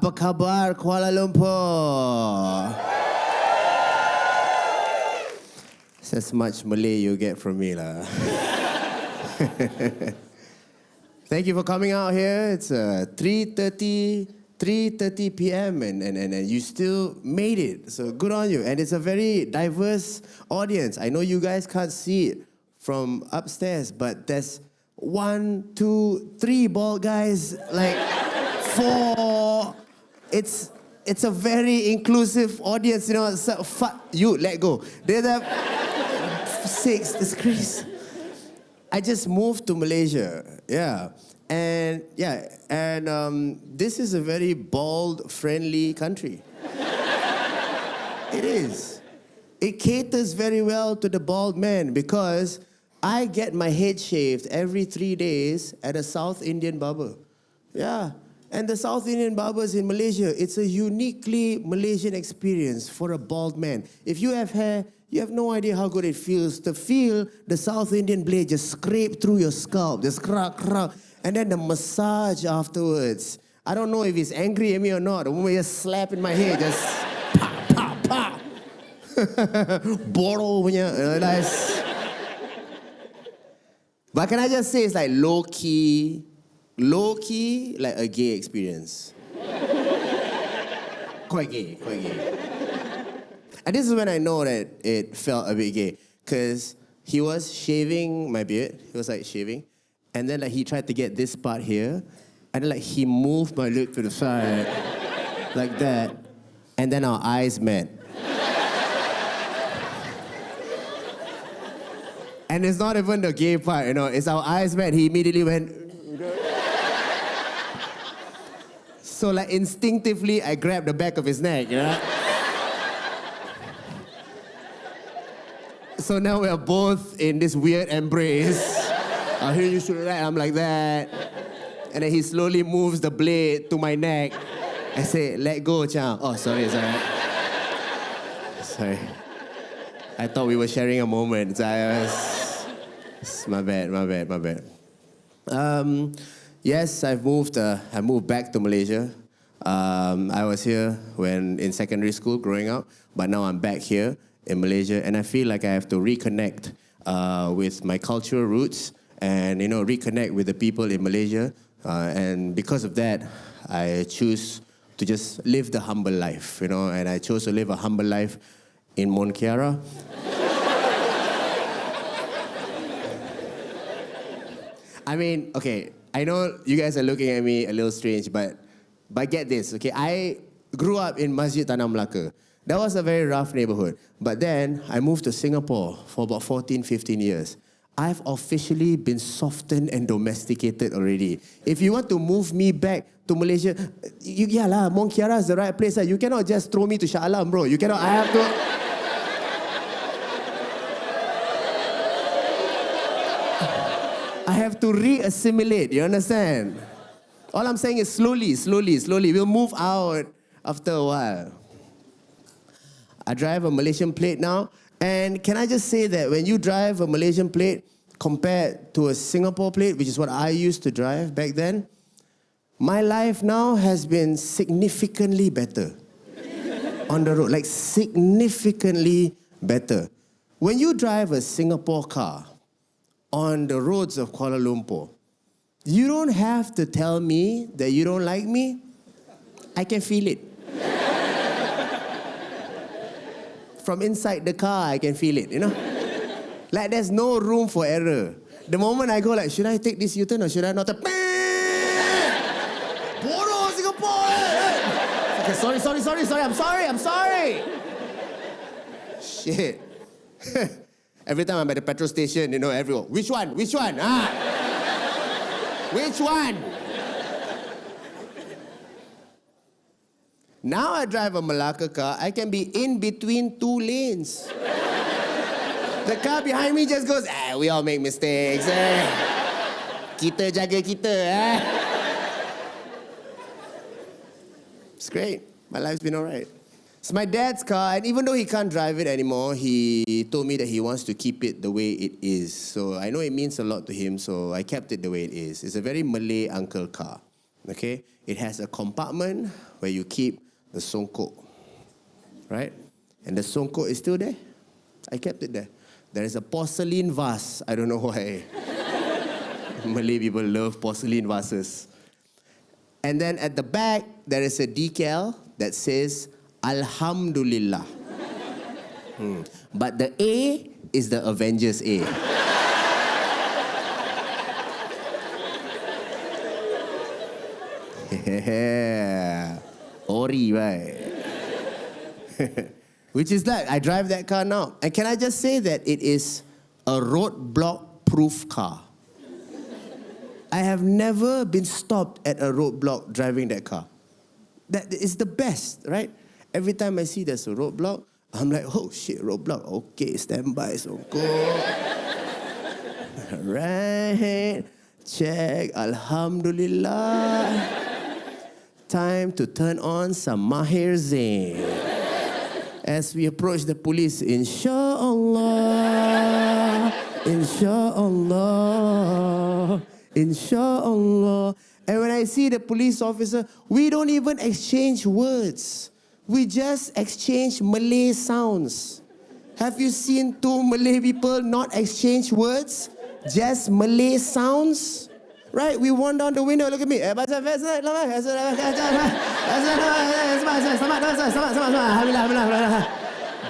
Apa khabar Kuala Lumpur? It's as much Malay you get from me lah. Thank you for coming out here. It's 3:30 p.m. and you still made it. So good on you. And it's a very diverse audience. I know you guys can't see it from upstairs, but there's 1, 2, 3 bald guys, like 4. It's a very inclusive audience, you know. So, you let go. There's a 6. It's crazy. I just moved to Malaysia, and this is a very bald-friendly country. It is. It caters very well to the bald man because I get my head shaved every 3 days at a South Indian barber. Yeah, and the South Indian barbers in Malaysia, it's a uniquely Malaysian experience for a bald man. If you have hair, you have no idea how good it feels to feel the South Indian blade just scrape through your scalp, just crack, and then the massage afterwards. I don't know if he's angry at me or not. The moment he just slap in my head, just pa. Bottle punya, nice. But can I just say it's like low-key, like a gay experience. Quite gay. And this is when I know that it felt a bit gay. Because he was shaving my beard. He was like shaving. And then like he tried to get this part here. And then like he moved my lip to the side. Like that. And then our eyes met. And it's not even the gay part, you know. It's our eyes met. He immediately went... So like instinctively, I grabbed the back of his neck, you know. So now we're both in this weird embrace. I hear you should right, I'm like that. And then he slowly moves the blade to my neck. I say, let go, Chang. Oh, sorry. Sorry. I thought we were sharing a moment. My bad. Yes, I moved back to Malaysia. I was here when in secondary school growing up, but now I'm back here in Malaysia, and I feel like I have to reconnect with my cultural roots and, you know, reconnect with the people in Malaysia. And because of that, I choose to just live the humble life, you know, and I chose to live a humble life in Mont Kiara. I mean, okay, I know you guys are looking at me a little strange, but get this, okay? I grew up in Masjid Tanah Melaka. That was a very rough neighborhood. But then I moved to Singapore for about 14, 15 years. I've officially been softened and domesticated already. If you want to move me back to Malaysia, Mont Kiara is the right place. You cannot just throw me to Shah Alam, bro. You cannot, I have to... I have to re-assimilate, you understand? All I'm saying is slowly. We'll move out after a while. I drive a Malaysian plate now. And can I just say that when you drive a Malaysian plate compared to a Singapore plate, which is what I used to drive back then, my life now has been significantly better on the road. Like significantly better. When you drive a Singapore car on the roads of Kuala Lumpur, you don't have to tell me that you don't like me. I can feel it. From inside the car, I can feel it, you know? Like there's no room for error. The moment I go like, should I take this U-turn or should I not? Bodoh, Singapore! Okay, sorry, I'm sorry. Shit. Every time I'm at the petrol station, you know, everyone, which one? Which one? Now I drive a Malacca car, I can be in between 2 lanes. The car behind me just goes, we all make mistakes. Kita jaga kita. It's great. My life's been all right. It's my dad's car, and even though he can't drive it anymore, he told me that he wants to keep it the way it is. So I know it means a lot to him, so I kept it the way it is. It's a very Malay uncle car. Okay? It has a compartment where you keep the songkok, right? And the songkok is still there. I kept it there. There is a porcelain vase. I don't know why. Malay people love porcelain vases. And then at the back, there is a decal that says, Alhamdulillah. But the A is the Avengers A. Yeah. Ori, right? Which is like, I drive that car now. And can I just say that it is a roadblock-proof car? I have never been stopped at a roadblock driving that car. That is the best, right? Every time I see there's a roadblock, I'm like, oh shit, roadblock. Okay, stand by, so go. Right. Check. Alhamdulillah. Time to turn on some Mahir Zain. As we approach the police, Insha'Allah, Insha'Allah, Insha'Allah. And when I see the police officer, we don't even exchange words. We just exchange Malay sounds. Have you seen two Malay people not exchange words? Just Malay sounds? Right, we went down the window, look at me.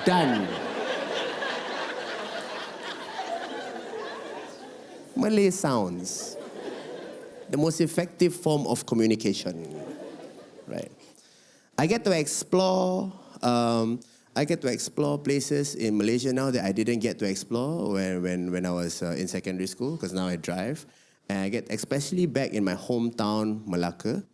Done. Malay sounds. The most effective form of communication. Right. I get to explore places in Malaysia now that I didn't get to explore when I was in secondary school, because now I drive. And I get, especially back in my hometown, Malacca.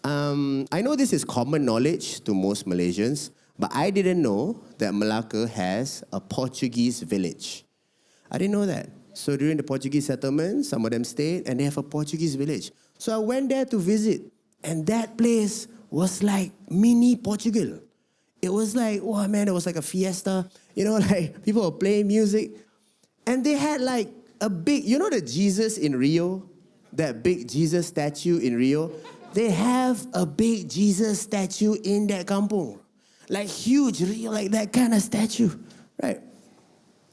I know this is common knowledge to most Malaysians, but I didn't know that Malacca has a Portuguese village. I didn't know that. So during the Portuguese settlement, some of them stayed and they have a Portuguese village. So I went there to visit, and that place was like mini Portugal. It was like, oh man, it was like a fiesta. You know, like people were playing music. And they had like a big, you know the Jesus in Rio? That big Jesus statue in Rio? They have a big Jesus statue in that kampung. Like huge, Rio, like that kind of statue, right?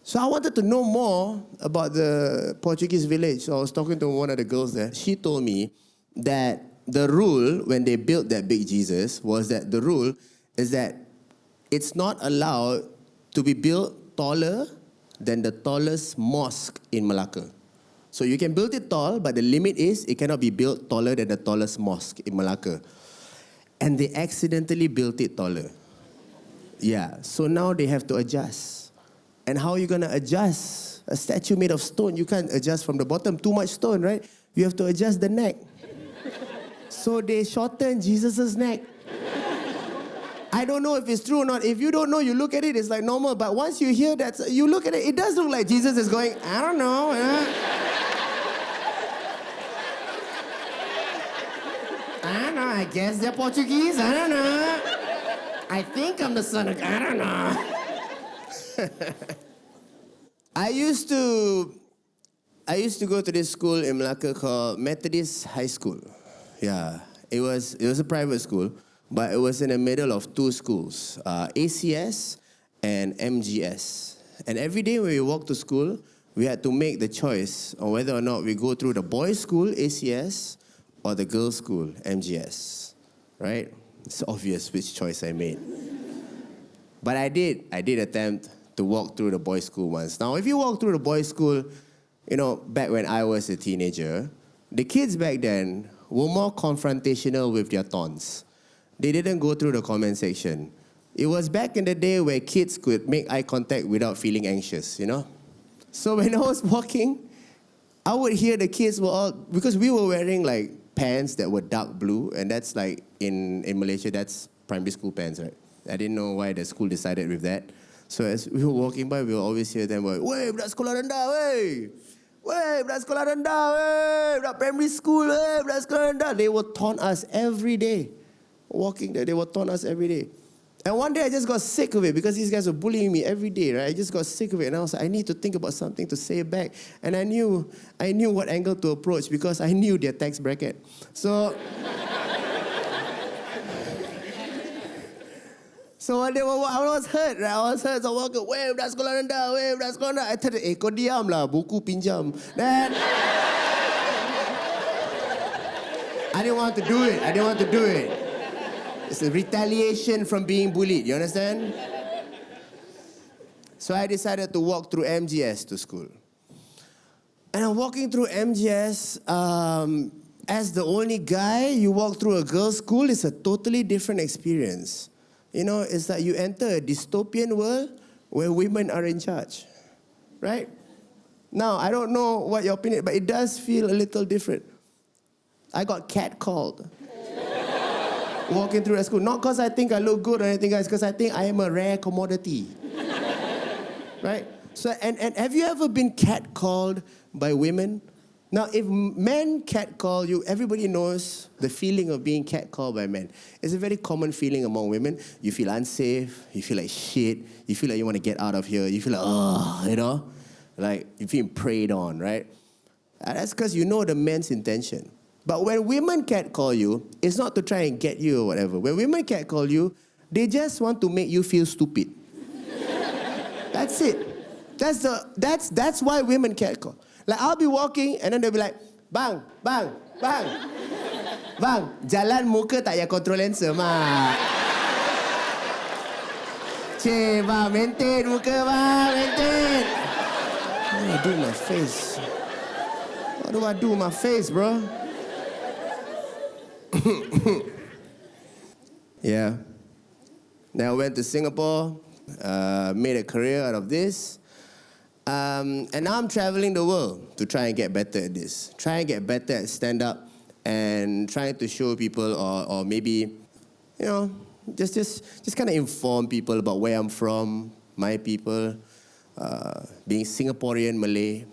So I wanted to know more about the Portuguese village. So I was talking to one of the girls there. She told me that the rule when they built that big Jesus was that the rule is that it's not allowed to be built taller than the tallest mosque in Malacca. So you can build it tall, but the limit is it cannot be built taller than the tallest mosque in Malacca. And they accidentally built it taller. Yeah, so now they have to adjust. And how are you going to adjust? A statue made of stone, you can't adjust from the bottom. Too much stone, right? You have to adjust the neck. So they shortened Jesus' neck. I don't know if it's true or not. If you don't know, you look at it, it's like normal. But once you hear that, you look at it, it does look like Jesus is going, I don't know. I don't know, I guess they're Portuguese, I don't know. I think I'm the son of, I don't know. I used to go to this school in Malacca called Methodist High School. Yeah, it was a private school, but it was in the middle of two schools, ACS and MGS. And every day when we walked to school, we had to make the choice on whether or not we go through the boys' school, ACS, or the girls' school, MGS, right? It's obvious which choice I made. But I did attempt to walk through the boys' school once. Now, if you walk through the boys' school, you know, back when I was a teenager, the kids back then were more confrontational with their taunts. They didn't go through the comment section. It was back in the day where kids could make eye contact without feeling anxious, you know? So when I was walking, I would hear the kids were all, because we were wearing like pants that were dark blue, and that's like, in Malaysia, that's primary school pants, right? I didn't know why the school decided with that. So as we were walking by, we would always hear them, "Wey, budak sekolah rendah, wey! Wey, budak sekolah rendah, wey! Budak primary school, wey! Budak sekolah rendah." They would taunt us every day. Walking there, they would taunt us every day. And one day I just got sick of it because these guys were bullying me every day, right? I just got sick of it, and I was like, I need to think about something to say back. And I knew what angle to approach because I knew their tax bracket. So So I was hurt, right? I was hurt. So I walked, wave dah sekolah rendah, wave dah sekolah rendah. I thought, kau diam lah, buku pinjam. Then I didn't want to do it. It's a retaliation from being bullied, you understand? So I decided to walk through MGS to school. And I'm walking through MGS, as the only guy, you walk through a girls' school, it's a totally different experience. You know, it's like you enter a dystopian world where women are in charge, right? Now, I don't know what your opinion, but it does feel a little different. I got catcalled walking through a school. Not because I think I look good or anything, guys, because I think I am a rare commodity, right? So, and have you ever been catcalled by women? Now, if men catcall you, everybody knows the feeling of being catcalled by men. It's a very common feeling among women. You feel unsafe, you feel like shit, you feel like you want to get out of here, you feel like, oh, you know? Like, you're being preyed on, right? And that's because you know the men's intention. But when women catcall you, it's not to try and get you or whatever. When women catcall you, they just want to make you feel stupid. That's it. That's why women catcall. Like, I'll be walking and then they'll be like, bang, jalan muka tak payah control lensa, mak. Cik, bang, maintain muka, bang, maintain. What do I do with my face? What do I do with my face, bro? Yeah. Then I went to Singapore, made a career out of this. And now I'm traveling the world to try and get better at this. Try and get better at stand-up and trying to show people or maybe, you know, just kind of inform people about where I'm from, my people, being Singaporean Malay.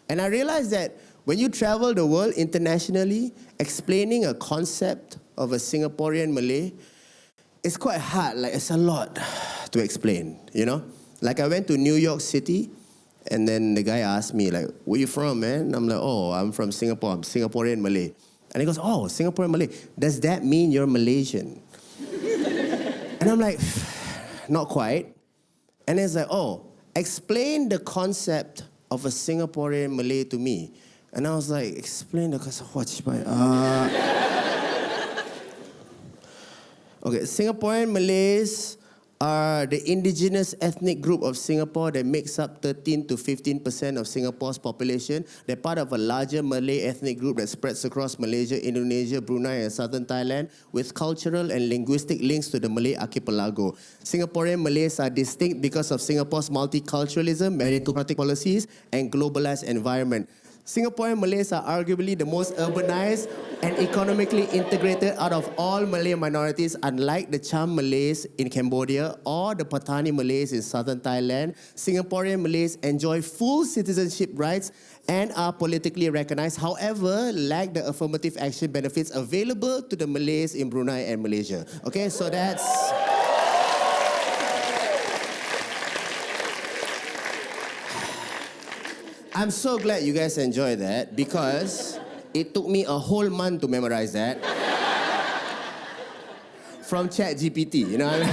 And I realized that when you travel the world internationally, explaining a concept of a Singaporean Malay, it's quite hard. Like, it's a lot to explain, you know? Like, I went to New York City, and then the guy asked me, like, where you from, man? And I'm like, oh, I'm from Singapore. I'm Singaporean Malay. And he goes, oh, Singaporean Malay. Does that mean you're Malaysian? And I'm like, not quite. And he's like, oh, explain the concept of a Singaporean Malay to me. And I was like, explain the concept. Okay, Singaporean Malays are the indigenous ethnic group of Singapore that makes up 13 to 15% of Singapore's population. They're part of a larger Malay ethnic group that spreads across Malaysia, Indonesia, Brunei, and southern Thailand, with cultural and linguistic links to the Malay archipelago. Singaporean Malays are distinct because of Singapore's multiculturalism, meritocratic policies, and globalized environment. Singaporean Malays are arguably the most urbanized and economically integrated out of all Malay minorities, unlike the Cham Malays in Cambodia or the Patani Malays in southern Thailand. Singaporean Malays enjoy full citizenship rights and are politically recognized, however, lack the affirmative action benefits available to the Malays in Brunei and Malaysia. Okay, so that's... I'm so glad you guys enjoyed that because it took me a whole month to memorize that. From ChatGPT, you know what I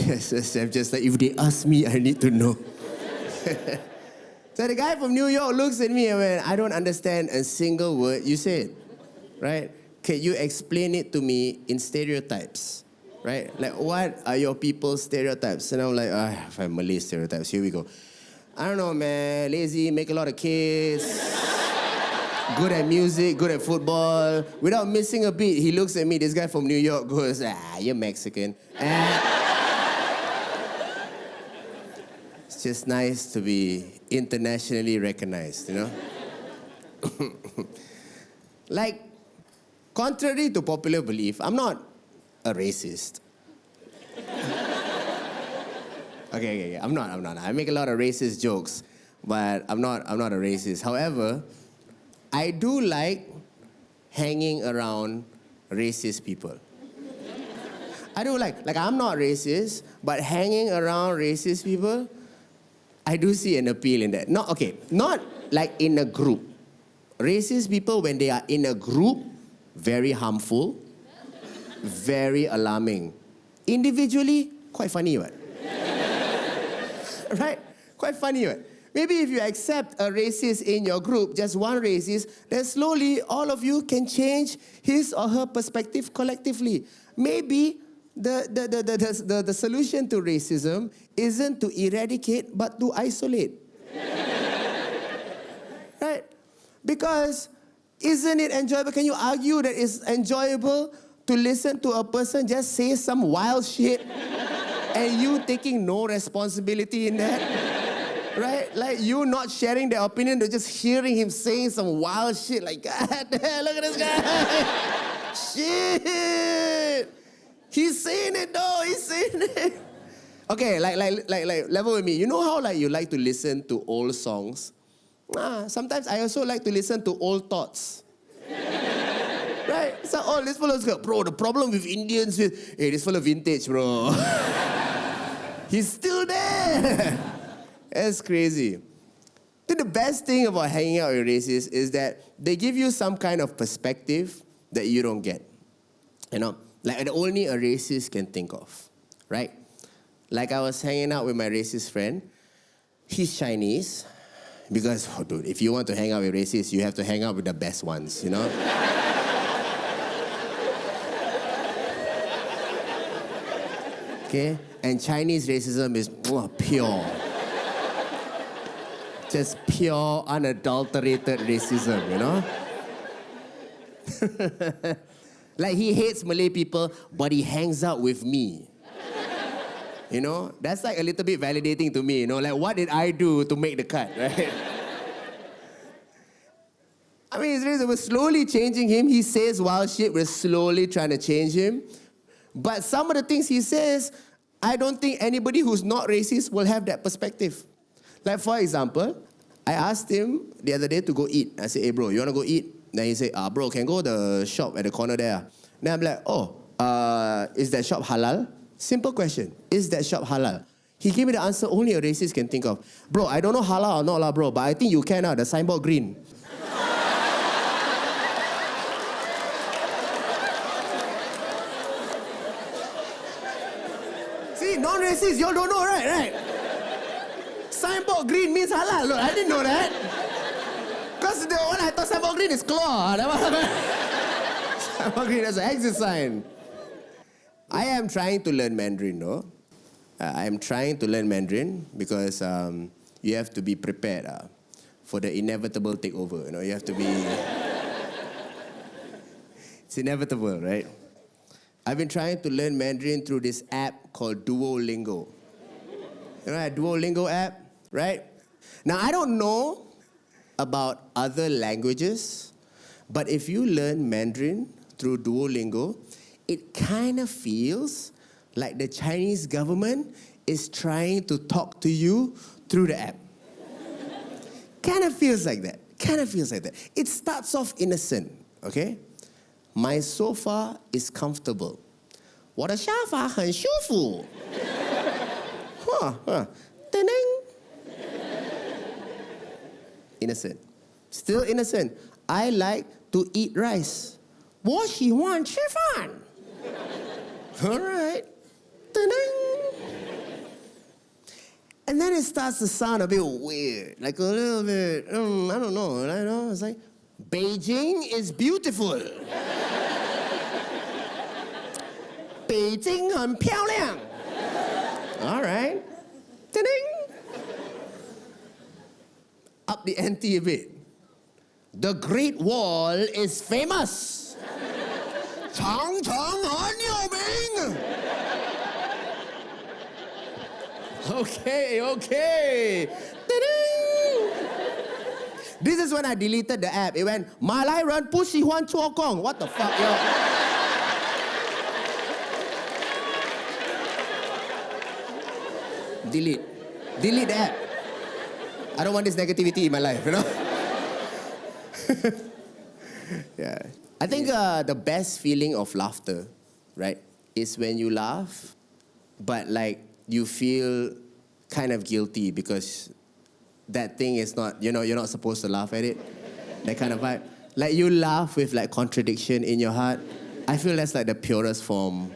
mean? just like, if they ask me, I need to know. So the guy from New York looks at me and went, I don't understand a single word you said, right? Can you explain it to me in stereotypes, right? Like, what are your people's stereotypes? And I'm like, five Malay stereotypes, here we go. I don't know, man. Lazy, make a lot of kids. Good at music, good at football. Without missing a beat, he looks at me. This guy from New York goes, you're Mexican. It's just nice to be internationally recognized, you know? Like, contrary to popular belief, I'm not a racist. Okay, I'm not. I make a lot of racist jokes, but I'm not a racist. However, I do like hanging around racist people. I do like I'm not racist, but hanging around racist people, I do see an appeal in that. Not like in a group. Racist people, when they are in a group, very harmful, very alarming. Individually, quite funny, what? Right? Quite funny, what? Maybe if you accept a racist in your group, just one racist, then slowly all of you can change his or her perspective collectively. Maybe the solution to racism isn't to eradicate, but to isolate. Right? Because isn't it enjoyable? Can you argue that it's enjoyable to listen to a person just say some wild shit and you taking no responsibility in that? Right? Like you not sharing their opinion, they're just hearing him saying some wild shit like, God damn, look at this guy. Shit. He's saying it though, he's saying it. Okay, like level with me. You know how like you like to listen to old songs? Sometimes I also like to listen to old thoughts. Right? So, oh, this fellow's got, bro, the problem with Indians is, hey, this fellow vintage, bro. He's still there. That's crazy. I think the best thing about hanging out with racists is that they give you some kind of perspective that you don't get. You know, like only a racist can think of, right? Like I was hanging out with my racist friend. He's Chinese. Because, oh, dude, if you want to hang out with racists, you have to hang out with the best ones, you know? Okay? And Chinese racism is pure. Just pure, unadulterated racism, you know? Like, he hates Malay people, but he hangs out with me. You know, that's like a little bit validating to me, you know, like what did I do to make the cut, right? I mean, we're slowly changing him. He says wild shit, we're slowly trying to change him. But some of the things he says, I don't think anybody who's not racist will have that perspective. Like, for example, I asked him the other day to go eat. I said, hey, bro, you want to go eat? Then he said, bro, can go to the shop at the corner there. Then I'm like, is that shop halal? Simple question. Is that shop halal? He gave me the answer only a racist can think of. Bro, I don't know halal or not, lah, bro, but I think you can, the signboard green. See, non-racist, y'all don't know, right? Signboard green means halal. Look, I didn't know that. Because the one I thought signboard green is claw. Signboard green is an exit sign. I am trying to learn Mandarin, though. I am trying to learn Mandarin because you have to be prepared for the inevitable takeover. You know, you have to be... It's inevitable, right? I've been trying to learn Mandarin through this app called Duolingo. You know that Duolingo app, right? Now, I don't know about other languages, but if you learn Mandarin through Duolingo, it kind of feels like the Chinese government is trying to talk to you through the app. Kind of feels like that. It starts off innocent, okay? My sofa is comfortable. 我的沙发很舒服. Innocent. Still innocent. I like to eat rice. 我喜欢吃饭. All right. And then it starts to sound a bit weird, like a little bit, I don't know. It's like, Beijing is beautiful. 北京很漂亮. All right. Up the ante a bit. The Great Wall is famous. 长城很有名. Okay. This is when I deleted the app. It went, 马来人不喜欢做工. What the fuck, yo? Delete the app. I don't want this negativity in my life, you know? Yeah. I think the best feeling of laughter, right, is when you laugh, but like you feel kind of guilty because that thing is not, you know, you're not supposed to laugh at it. That kind of vibe. Like you laugh with like contradiction in your heart. I feel that's like the purest form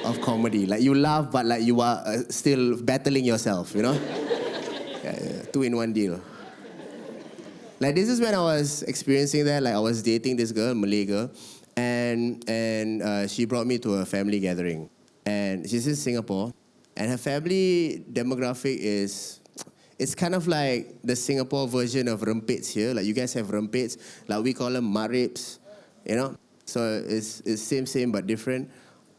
of comedy. Like you laugh, but like you are still battling yourself, you know? Yeah, 2-in-1 deal. Like this is when I was experiencing that. Like I was dating this girl, Malay girl, and she brought me to a family gathering. And she's in Singapore, and her family demographic is, it's kind of like the Singapore version of rempits here. Like you guys have rempits, like we call them maribs, you know? So it's same but different.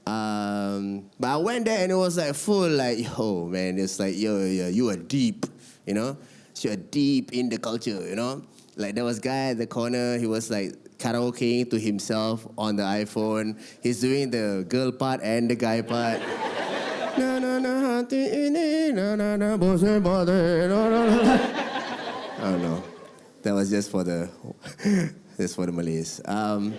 But I went there and it was like full like, yo, man, it's like, yo, you are deep, you know? So you're deep in the culture, you know? Like there was a guy at the corner, he was like karaokeing to himself on the iPhone. He's doing the girl part and the guy part. I don't know. That was just for the Malays. And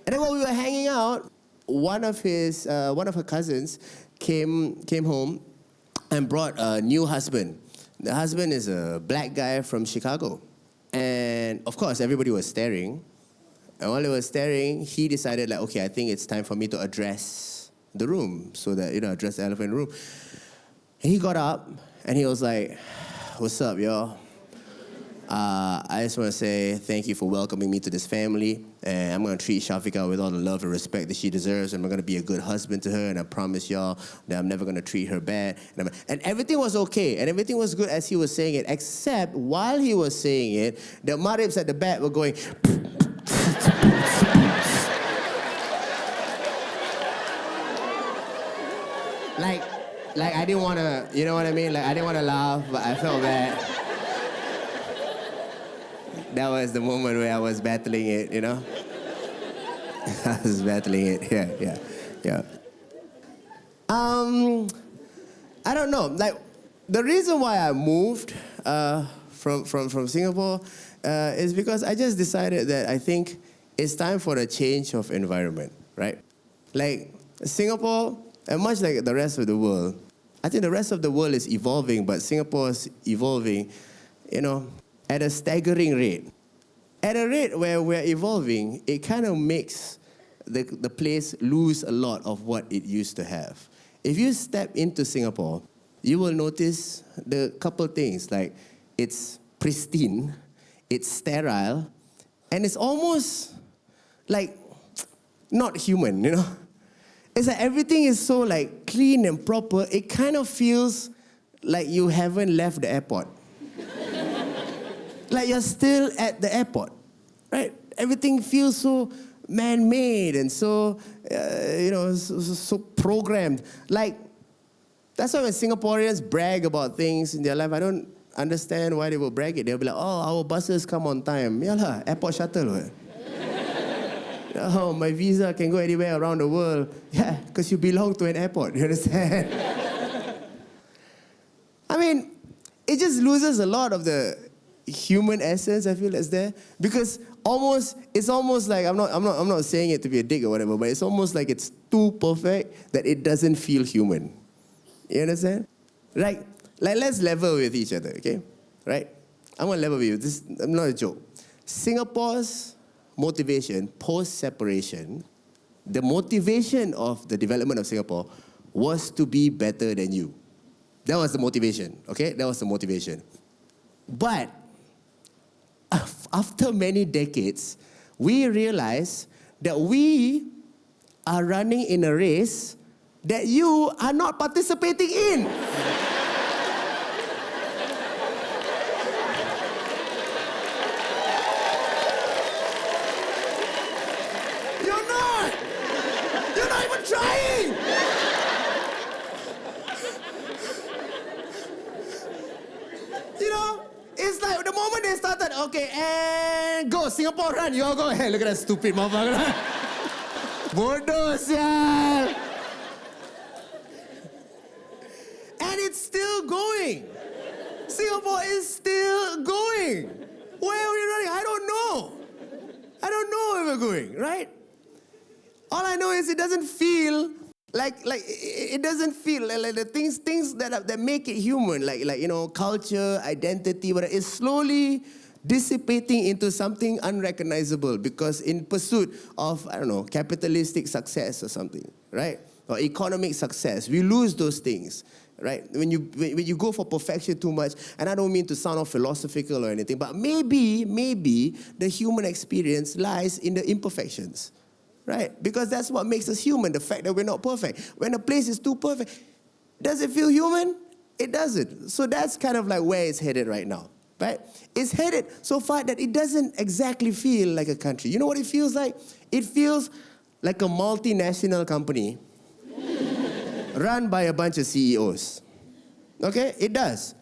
then while we were hanging out, one of her cousins came home and brought a new husband. The husband is a black guy from Chicago. And of course, everybody was staring. And while they were staring, he decided like, okay, I think it's time for me to address the room. So that, address the elephant in the room. And he got up and he was like, what's up, y'all? I just want to say thank you for welcoming me to this family. And I'm going to treat Shafiqah with all the love and respect that she deserves. And I'm going to be a good husband to her. And I promise y'all that I'm never going to treat her bad. And everything was okay. And everything was good as he was saying it. Except while he was saying it, the maribs at the back were going... Like I didn't want to, you know what I mean? Like I didn't want to laugh, but I felt bad. That was the moment where I was battling it, you know? I was battling it, yeah. I don't know. Like, the reason why I moved from Singapore is because I just decided that I think it's time for a change of environment, right? Like, Singapore, and much like the rest of the world, I think the rest of the world is evolving, but Singapore is evolving, at a staggering rate. At a rate where we're evolving, it kind of makes the place lose a lot of what it used to have. If you step into Singapore, you will notice the couple things, like it's pristine, it's sterile, and it's almost like not human, It's like everything is so like clean and proper, it kind of feels like you haven't left the airport. Like you're still at the airport, right? Everything feels so man-made and so, so programmed. Like, that's why when Singaporeans brag about things in their life, I don't understand why they will brag it. They'll be like, oh, our buses come on time. Yalah, airport shuttle, what? Oh, my visa can go anywhere around the world. Yeah, because you belong to an airport, you understand? I mean, it just loses a lot of the human essence, I feel, that's there. Because it's almost like, I'm not saying it to be a dick or whatever, but it's almost like it's too perfect that it doesn't feel human. You understand? Like let's level with each other, okay? Right? I'm going to level with you. This is not a joke. Singapore's motivation, post-separation, the motivation of the development of Singapore was to be better than you. That was the motivation, okay? That was the motivation. But after many decades, we realize that we are running in a race that you are not participating in. You're not. You're not even trying. It's like the moment they started, okay, and go, Singapore run, you all go ahead. Look at that stupid motherfucker. Bodoh, sial. And it's still going. Singapore is still going. Where are we running? I don't know. I don't know where we're going, right? All I know is it doesn't feel like it doesn't feel like the things that make it human, like culture, identity, but it's slowly dissipating into something unrecognizable because in pursuit of, I don't know, capitalistic success or something, right? or economic success. We lose those things, right? When you go for perfection too much, and I don't mean to sound all philosophical or anything, but maybe the human experience lies in the imperfections, right? Because that's what makes us human, the fact that we're not perfect. When a place is too perfect, does it feel human? It doesn't. So that's kind of like where it's headed right now, right? It's headed so far that it doesn't exactly feel like a country. You know what it feels like? It feels like a multinational company run by a bunch of CEOs. Okay? It does.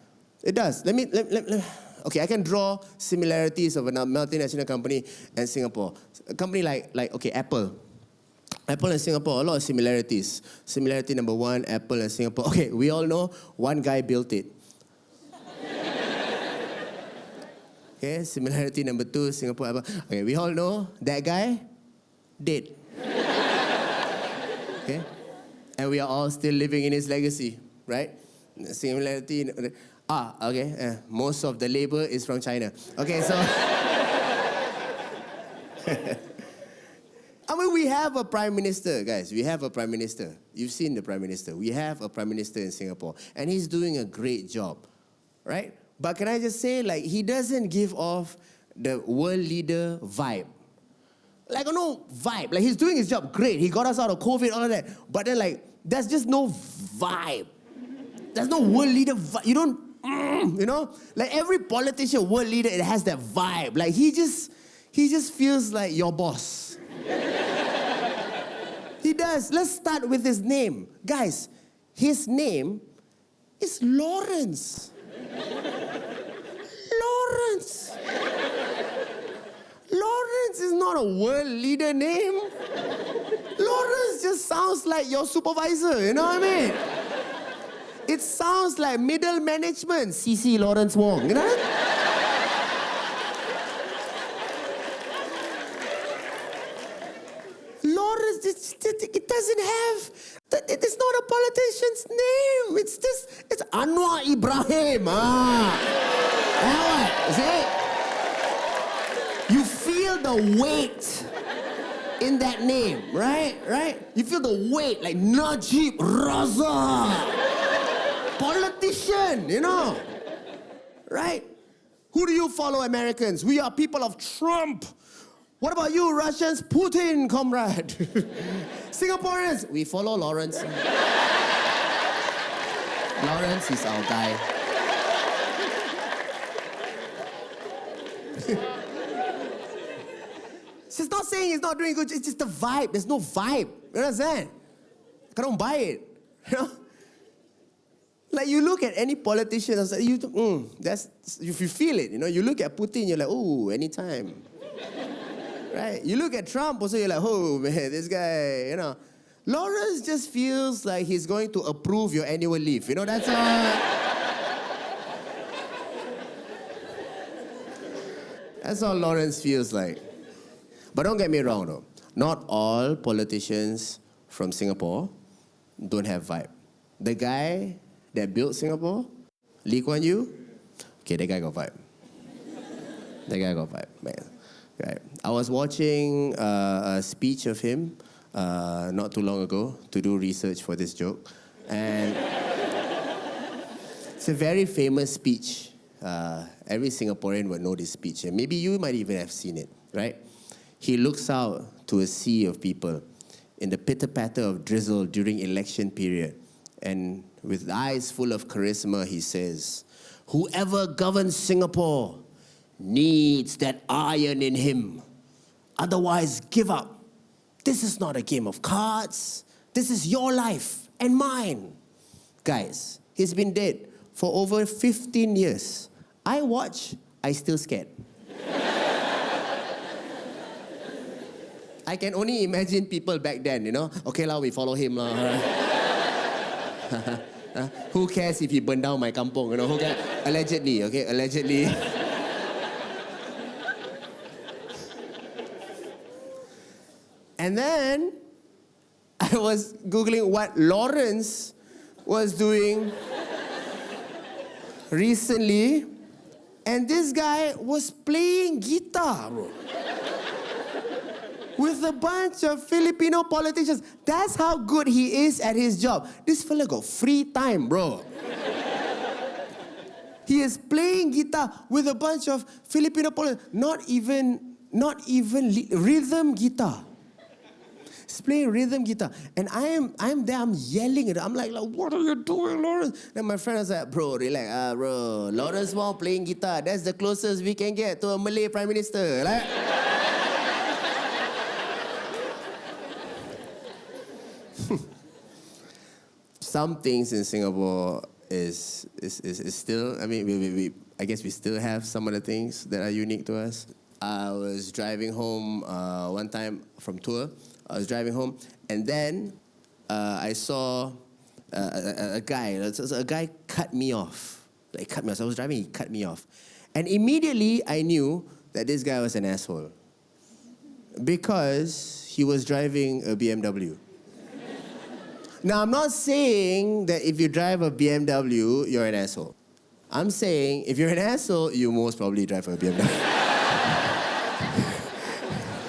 It does. Okay, I can draw similarities of a multinational company and Singapore. A company like Apple. Apple and Singapore, a lot of similarities. Similarity number one, Apple and Singapore. Okay, we all know one guy built it. Okay, similarity number two, Singapore, Apple. Okay, we all know that guy dead. Okay? And we are all still living in his legacy, right? Similarity. Okay. Most of the labor is from China. Okay, so. I mean, we have a prime minister, guys. We have a prime minister. You've seen the prime minister. We have a prime minister in Singapore. And he's doing a great job, right? But can I just say, like, he doesn't give off the world leader vibe. Like, no vibe. Like, he's doing his job great. He got us out of COVID, all of that. But then, like, there's just no vibe. There's no world leader vibe. You don't, you know? Like, every politician, world leader, it has that vibe. Like, he just feels like your boss. He does. Let's start with his name. Guys, his name is Lawrence. Lawrence. Lawrence is not a world leader name. Lawrence just sounds like your supervisor, you know what I mean? It sounds like middle management, CC Lawrence Wong, you know? Lawrence, it doesn't have, it's not a politician's name. It's Anwar Ibrahim. See? You feel the weight in that name, right? You feel the weight, like Najib Razak. Politician, you know. Right? Who do you follow, Americans? We are people of Trump. What about you, Russians? Putin, comrade. Singaporeans, we follow Lawrence. Lawrence is our guy. She's not saying he's not doing good, it's just the vibe. There's no vibe. You understand? I don't buy it. You know? Like, you look at any politician, if you feel it, you know? You look at Putin, you're like, oh, anytime. Right? You look at Trump, also you're like, oh, man, this guy, you know. Lawrence just feels like he's going to approve your annual leave. You know, that's all Lawrence feels like. But don't get me wrong, though. Not all politicians from Singapore don't have vibe. The guy that built Singapore, Lee Kuan Yew, okay, that guy got vibe. That guy got vibe, man. Right. I was watching a speech of him not too long ago to do research for this joke. And it's a very famous speech. Every Singaporean would know this speech. And maybe you might even have seen it, right? He looks out to a sea of people in the pitter-patter of drizzle during election period. And with eyes full of charisma, he says, whoever governs Singapore needs that iron in him. Otherwise, give up. This is not a game of cards. This is your life and mine. Guys, he's been dead for over 15 years. I watch, I still scared. I can only imagine people back then, you know. Okay, lah, we follow him, lah. Who cares if he burned down my kampong, you know? Who cares? Allegedly, okay, allegedly. And then I was Googling what Lawrence was doing recently, and this guy was playing guitar, bro. with a bunch of Filipino politicians. That's how good he is at his job. This fella got free time, bro. He is playing guitar with a bunch of Filipino politicians. Not even rhythm guitar. He's playing rhythm guitar. And I'm there, I'm yelling at him. I'm like, what are you doing, Lawrence? And my friend was like, bro, relax. Bro, Lawrence Wong playing guitar. That's the closest we can get to a Malay Prime Minister. Like, some things in Singapore is still, I mean, I guess we still have some of the things that are unique to us. I was driving home one time from tour. I was driving home, and then I saw a guy. A guy cut me off. Like, cut me off. So I was driving, he cut me off. And immediately I knew that this guy was an asshole. Because he was driving a BMW. Now, I'm not saying that if you drive a BMW, you're an asshole. I'm saying if you're an asshole, you most probably drive a BMW.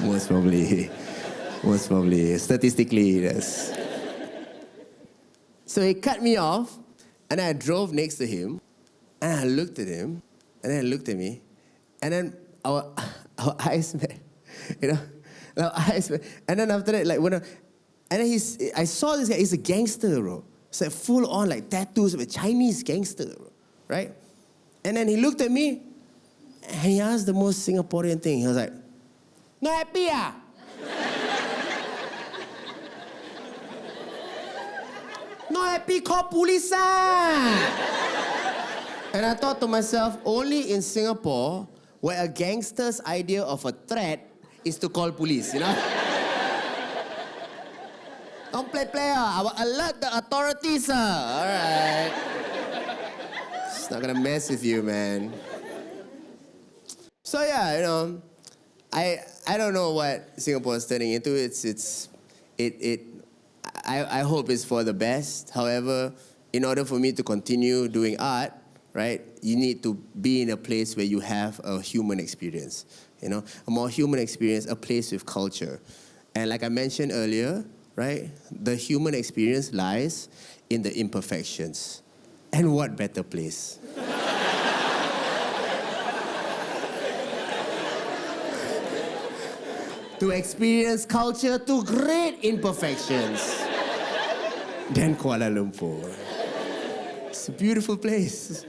Most probably. Statistically, yes. So he cut me off, and I drove next to him, and I looked at him, and then he looked at me, and then our eyes met. Our eyes met. And then after that, and then I saw this guy, he's a gangster, bro. It's like full on, like tattoos of a Chinese gangster, bro. Right? And then he looked at me, and he asked the most Singaporean thing. He was like, "No happy, ah?" "No happy, call police, ah." And I thought to myself, only in Singapore, where a gangster's idea of a threat is to call police, you know? Don't play, I will alert the authorities, all right. It's not gonna mess with you, man. So yeah, I don't know what Singapore is turning into. I hope it's for the best. However, in order for me to continue doing art, right, you need to be in a place where you have a human experience, a more human experience, a place with culture. And like I mentioned earlier, right, the human experience lies in the imperfections. And what better place? To experience culture to great imperfections than Kuala Lumpur. It's a beautiful place.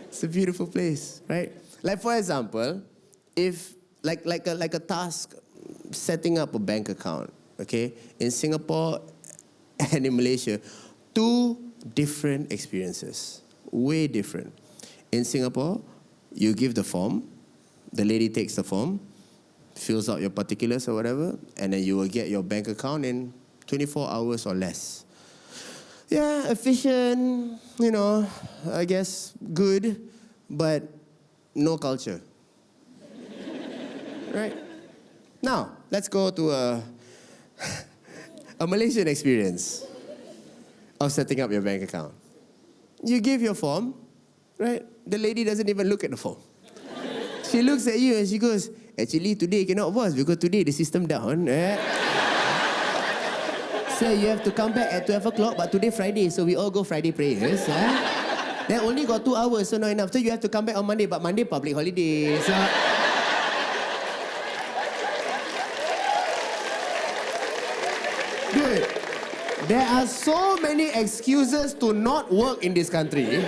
It's a beautiful place, right? Like, for example, if like a task, setting up a bank account, okay? In Singapore and in Malaysia, two different experiences, way different. In Singapore, you give the form, the lady takes the form, fills out your particulars or whatever, and then you will get your bank account in 24 hours or less. Yeah, efficient, I guess good, but no culture. Right? Now, let's go to a Malaysian experience of setting up your bank account. You give your form, right? The lady doesn't even look at the form. She looks at you and she goes, "Actually, today cannot, boss, because today the system down. So you have to come back at 12 o'clock, but today Friday, so we all go Friday prayers. Then only got 2 hours, so not enough. So you have to come back on Monday, but Monday public holiday. So dude, there are so many excuses to not work in this country.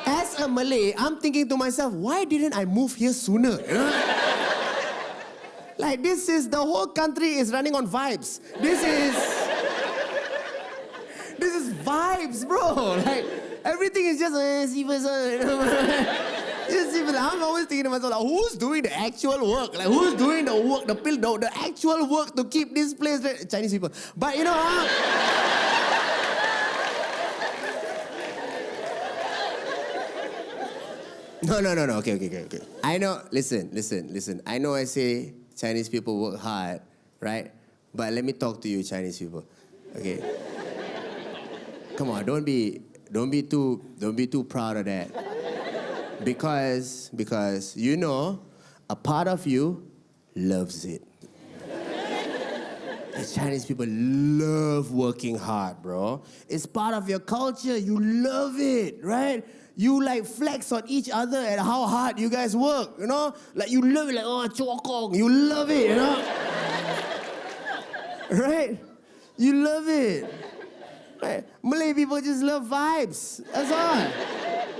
As a Malay, I'm thinking to myself, why didn't I move here sooner? Like, the whole country is running on vibes. This is vibes, bro. Like, everything is just, I'm always thinking to myself, like, who's doing the actual work? Like, who's doing the work, the actual work to keep this place? Chinese people. But, No. Okay. I know, listen. I know I say Chinese people work hard, right? But let me talk to you, Chinese people. Okay. Come on, don't be too proud of that. Because a part of you loves it. The Chinese people love working hard, bro. It's part of your culture. You love it, right? You like flex on each other and how hard you guys work, you know? Like you love it, like, oh, chokong. You love it, you know? Right? You love it. Right? Malay people just love vibes. That's all.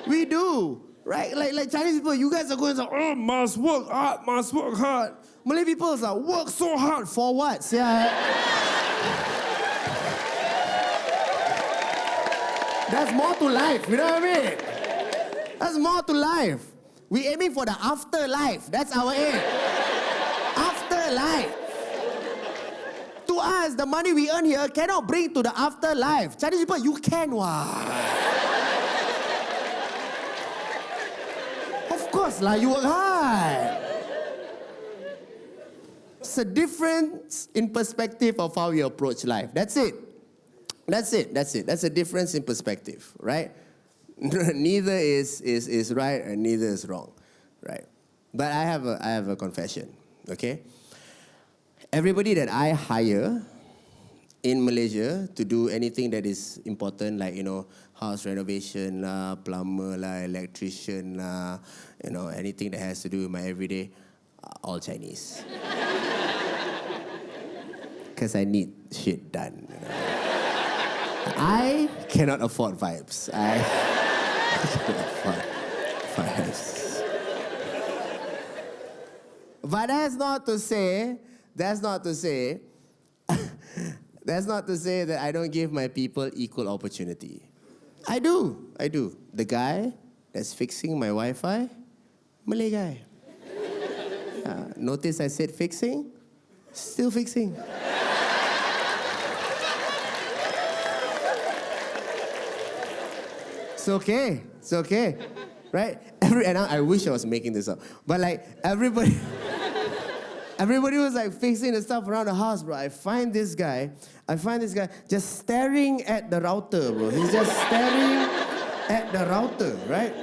We do. Right? Like Chinese people, you guys are going to say, oh, must work hard, must work hard. Malay people is like, work so hard for what? Yeah. That's more to life, you know what I mean? That's more to life. We're aiming for the afterlife. That's our aim. Afterlife. To us, the money we earn here cannot bring to the afterlife. Chinese people, you can, Of course, you work hard. It's a difference in perspective of how you approach life. That's it. That's a difference in perspective, right? Neither is right and neither is wrong, right? But I have a confession, okay? Everybody that I hire in Malaysia to do anything that is important, like, house renovation, plumber, electrician, anything that has to do with my everyday, all Chinese. Because I need shit done. I cannot afford vibes. I cannot afford vibes. But that's not to say that I don't give my people equal opportunity. I do. The guy that's fixing my Wi-Fi, Malay guy. Notice I said fixing, still fixing. It's okay, right? And I wish I was making this up, but everybody was fixing the stuff around the house, bro. I find this guy just staring at the router, bro. He's just staring at the router, right?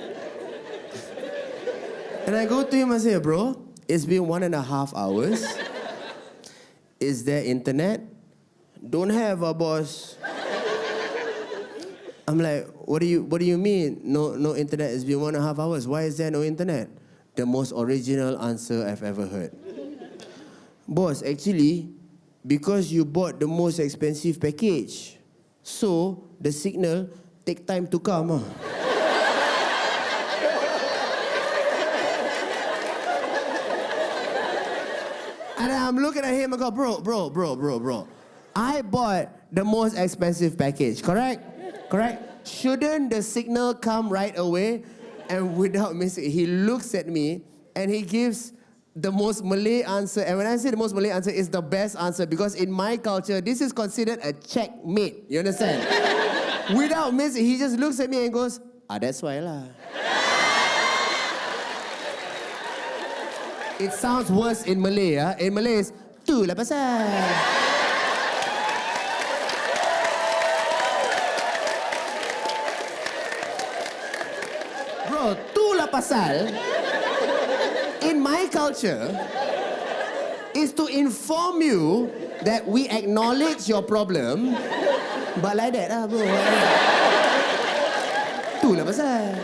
And I go to him and say, bro, it's been 1.5 hours. Is there internet? Don't have, boss. I'm like, what do you mean? No internet. It's been 1.5 hours. Why is there no internet? The most original answer I've ever heard. Boss, actually, because you bought the most expensive package, so the signal take time to come. And I'm looking at him and go, bro. I bought the most expensive package, correct? Shouldn't the signal come right away? And without missing, he looks at me and he gives the most Malay answer. And when I say the most Malay answer, it's the best answer because in my culture, this is considered a checkmate. You understand? Without missing, he just looks at me and goes, that's why lah. It sounds worse in Malay. In Malay, it's tu lah pasal. Itulah pasal, in my culture, is to inform you that we acknowledge your problem, but like that lah, bro. Itulah pasal.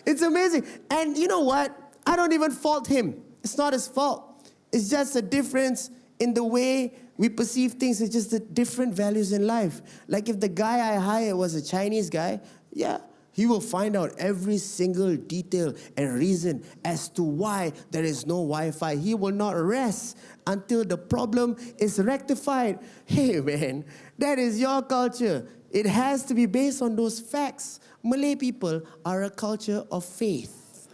It's amazing. And you know what? I don't even fault him. It's not his fault. It's just a difference in the way we perceive things. It's just the different values in life. Like if the guy I hired was a Chinese guy, yeah, he will find out every single detail and reason as to why there is no Wi-Fi. He will not rest until the problem is rectified. Hey man, that is your culture. It has to be based on those facts. Malay people are a culture of faith.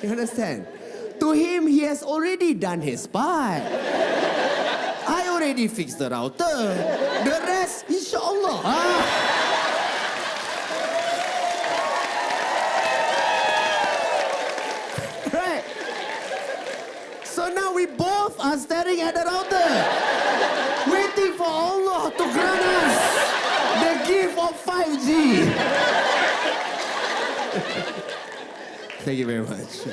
You understand? To him, he has already done his part. I already fixed the router. The rest, inshallah. Right. So now we both are staring at the router, waiting for Allah to grant us the gift of 5G. Thank you very much.